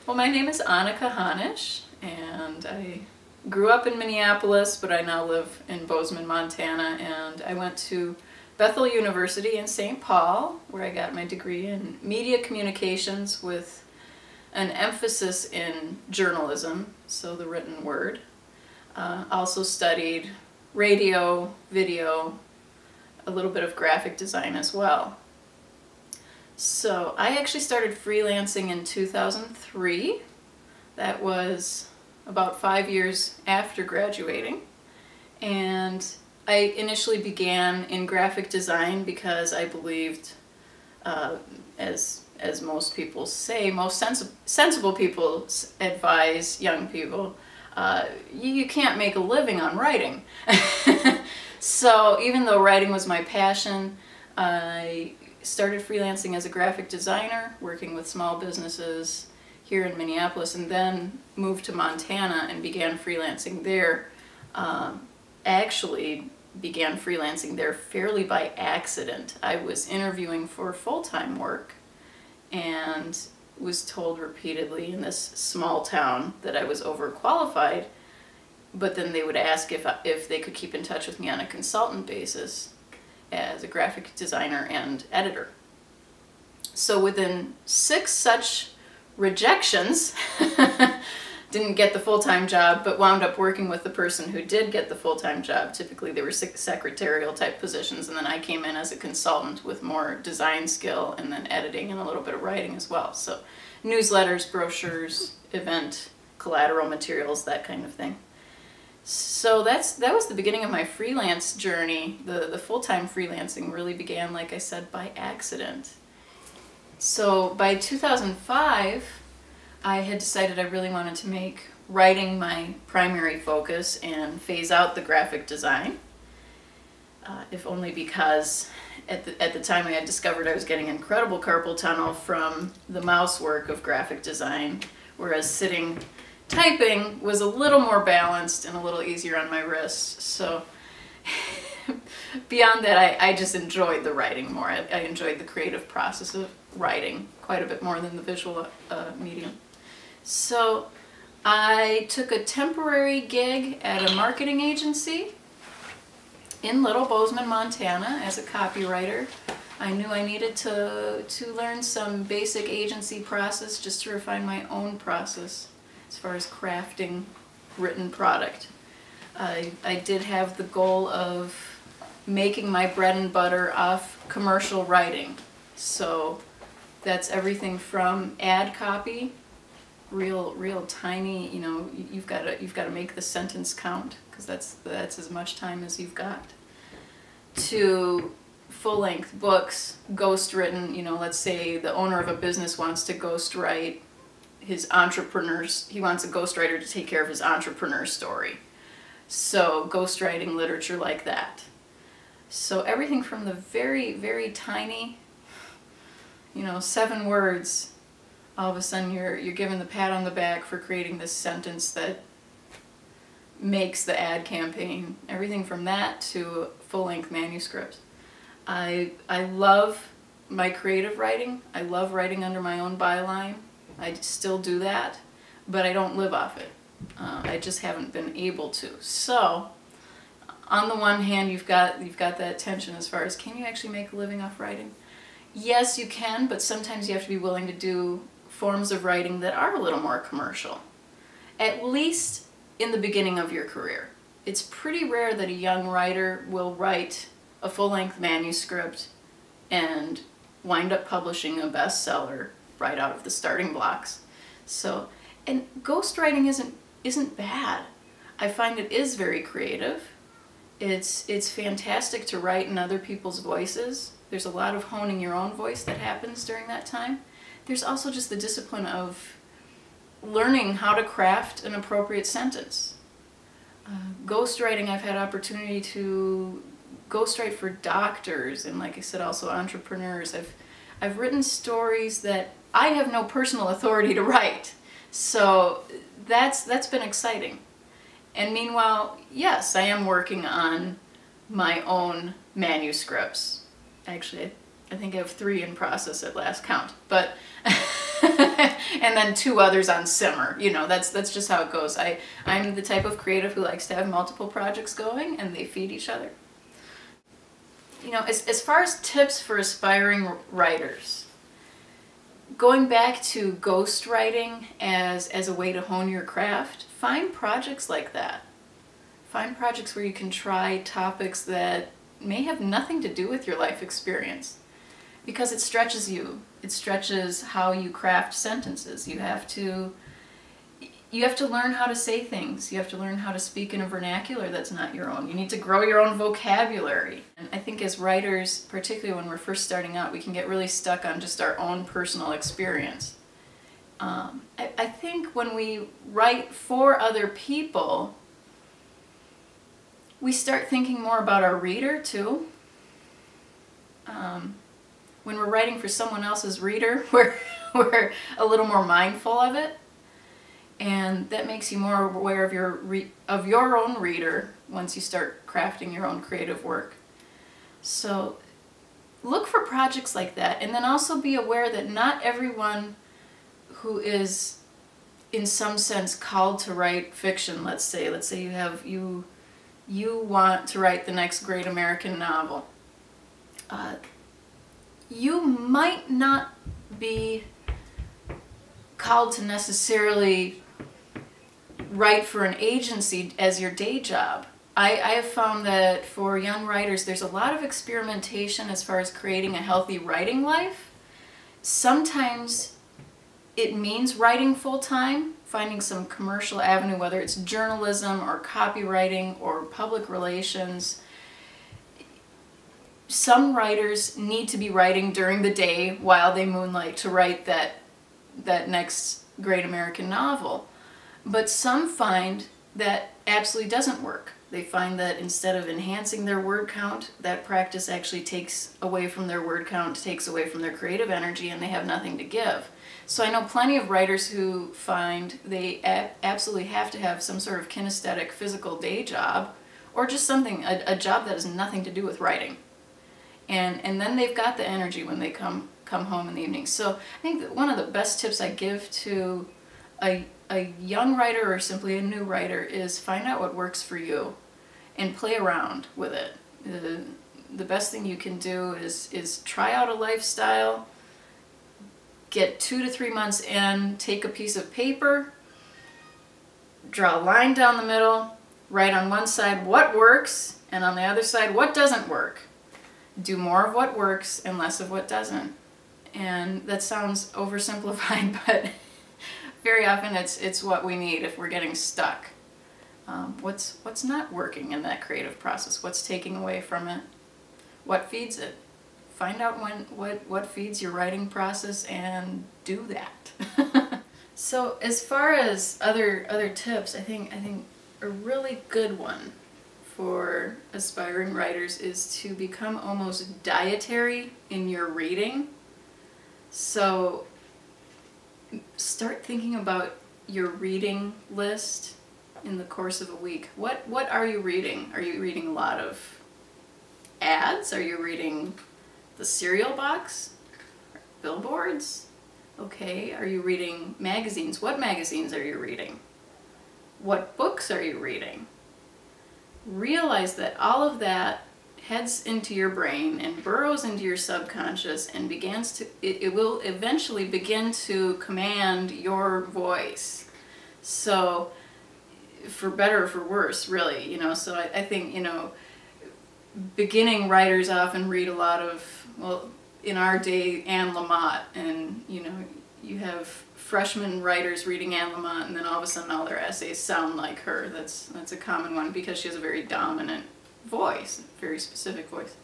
Well, my name is Anika Hanisch, and I grew up in Minneapolis, but I now live in Bozeman, Montana, and I went to Bethel University in St. Paul, where I got my degree in media communications with an emphasis in journalism, so the written word. Also studied radio, video, a little bit of graphic design as well. So I actually started freelancing in 2003. That was about 5 years after graduating. And I initially began in graphic design because I believed, as most people say, most sensible people advise young people, you can't make a living on writing. So even though writing was my passion, I started freelancing as a graphic designer, working with small businesses here in Minneapolis, and then moved to Montana and began freelancing there. Actually began freelancing there fairly by accident. I was interviewing for full-time work and was told repeatedly in this small town that I was overqualified, but then they would ask if they could keep in touch with me on a consultant basis as a graphic designer and editor. So within 6 such rejections, didn't get the full-time job, but wound up working with the person who did get the full-time job. Typically they were secretarial type positions, and then I came in as a consultant with more design skill and then editing and a little bit of writing as well. So newsletters, brochures, event, collateral materials, that kind of thing. So that was the beginning of my freelance journey. The full-time freelancing really began, like I said, by accident. So by 2005, I had decided I really wanted to make writing my primary focus and phase out the graphic design. If only because at the time I had discovered I was getting incredible carpal tunnel from the mouse work of graphic design, whereas sitting typing was a little more balanced and a little easier on my wrists. So beyond that, I just enjoyed the writing more. I enjoyed the creative process of writing quite a bit more than the visual medium. So I took a temporary gig at a marketing agency in Little Bozeman, Montana as a copywriter. I knew I needed to learn some basic agency process just to refine my own process as far as crafting written product. I did have the goal of making my bread and butter off commercial writing. So that's everything from ad copy, real tiny, you know, you've got to make the sentence count because that's as much time as you've got, to full-length books, ghostwritten. You know, let's say the owner of a business wants to ghostwrite his entrepreneurs, he wants a ghostwriter to take care of his entrepreneur story. So ghostwriting literature like that. So everything from the very, very tiny, you know, 7 words, all of a sudden you're given the pat on the back for creating this sentence that makes the ad campaign. Everything from that to full-length manuscripts. I love my creative writing. I love writing under my own byline. I still do that, but I don't live off it. I just haven't been able to. So on the one hand, you've got that tension as far as, can you actually make a living off writing? Yes, you can, but sometimes you have to be willing to do forms of writing that are a little more commercial, at least in the beginning of your career. It's pretty rare that a young writer will write a full-length manuscript and wind up publishing a bestseller right out of the starting blocks. So, and ghostwriting isn't bad. I find it is very creative. It's fantastic to write in other people's voices. There's a lot of honing your own voice that happens during that time. There's also just the discipline of learning how to craft an appropriate sentence. Ghostwriting, I've had opportunity to ghostwrite for doctors and, like I said, also entrepreneurs. I've written stories that I have no personal authority to write. So that's been exciting. And meanwhile, yes, I am working on my own manuscripts. Actually, I think I have 3 in process at last count, but and then 2 others on simmer. You know, that's just how it goes. I'm the type of creative who likes to have multiple projects going, and they feed each other. You know, as far as tips for aspiring writers, going back to ghostwriting as a way to hone your craft, find projects like that. Find projects where you can try topics that may have nothing to do with your life experience, because it stretches you. It stretches how you craft sentences. You have to learn how to say things. You have to learn how to speak in a vernacular that's not your own. You need to grow your own vocabulary. And I think as writers, particularly when we're first starting out, we can get really stuck on just our own personal experience. I think when we write for other people, we start thinking more about our reader too. When we're writing for someone else's reader, we're a little more mindful of it, and that makes you more aware of your own reader once you start crafting your own creative work. So look for projects like that, and then also be aware that not everyone who is in some sense called to write fiction, let's say you want to write the next great American novel. You might not be called to necessarily write for an agency as your day job. I have found that for young writers, there's a lot of experimentation as far as creating a healthy writing life. Sometimes it means writing full-time, finding some commercial avenue, whether it's journalism or copywriting or public relations. Some writers need to be writing during the day while they moonlight to write that next great American novel. But some find that absolutely doesn't work. They find that instead of enhancing their word count, that practice actually takes away from their word count, takes away from their creative energy, and they have nothing to give. So I know plenty of writers who find they absolutely have to have some sort of kinesthetic physical day job, or just something, a job that has nothing to do with writing. And then they've got the energy when they come home in the evening. So I think that one of the best tips I give to a young writer or simply a new writer is find out what works for you and play around with it. The best thing you can do is try out a lifestyle, get 2 to 3 months in, take a piece of paper, draw a line down the middle, write on one side what works, and on the other side what doesn't work. Do more of what works and less of what doesn't. And that sounds oversimplified, but very often it's what we need if we're getting stuck. What's not working in that creative process? What's taking away from it? What feeds it? Find out what feeds your writing process and do that. So as far as other tips, I think a really good one for aspiring writers is to become almost dietary in your reading. So start thinking about your reading list in the course of a week. What are you reading? Are you reading a lot of ads? Are you reading the cereal box? Billboards? Okay, are you reading magazines? What magazines are you reading? What books are you reading? Realize that all of that heads into your brain and burrows into your subconscious and it will eventually begin to command your voice. So for better or for worse, really, so I think, beginning writers often read a lot of, well, in our day, Anne Lamott, and you have freshman writers reading Anne Lamott, and then all of a sudden all their essays sound like her. That's a common one because she has a very dominant voice, very specific voice.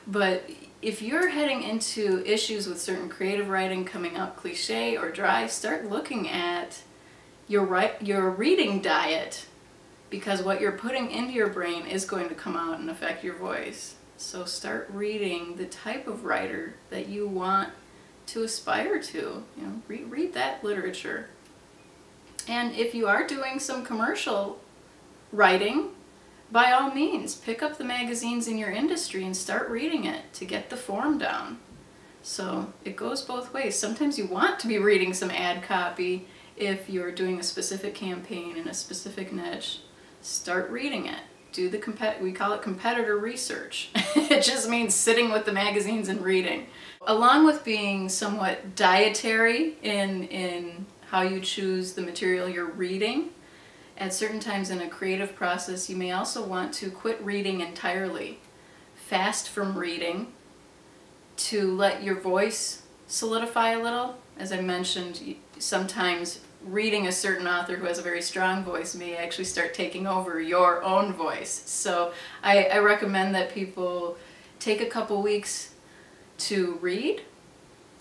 But if you're heading into issues with certain creative writing coming up cliche or dry, start looking at your reading diet, because what you're putting into your brain is going to come out and affect your voice. So start reading the type of writer that you want to aspire to. Read that literature. And if you are doing some commercial writing, by all means, pick up the magazines in your industry and start reading it to get the form down. So it goes both ways. Sometimes you want to be reading some ad copy if you're doing a specific campaign in a specific niche. Start reading it. Do the we call it competitor research. It just means sitting with the magazines and reading. Along with being somewhat dietary in how you choose the material you're reading, at certain times in a creative process you may also want to quit reading entirely. Fast from reading to let your voice solidify a little. As I mentioned, sometimes reading a certain author who has a very strong voice may actually start taking over your own voice. So I recommend that people take a couple weeks to read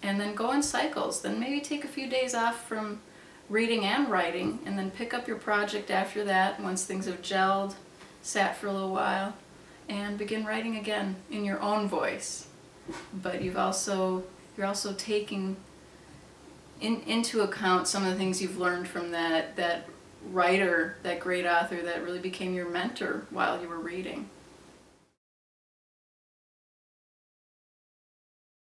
and then go in cycles. Then maybe take a few days off from reading and writing, and then pick up your project after that once things have gelled, sat for a little while, and begin writing again in your own voice. But you're also taking into account some of the things you've learned from that writer, that great author that really became your mentor while you were reading.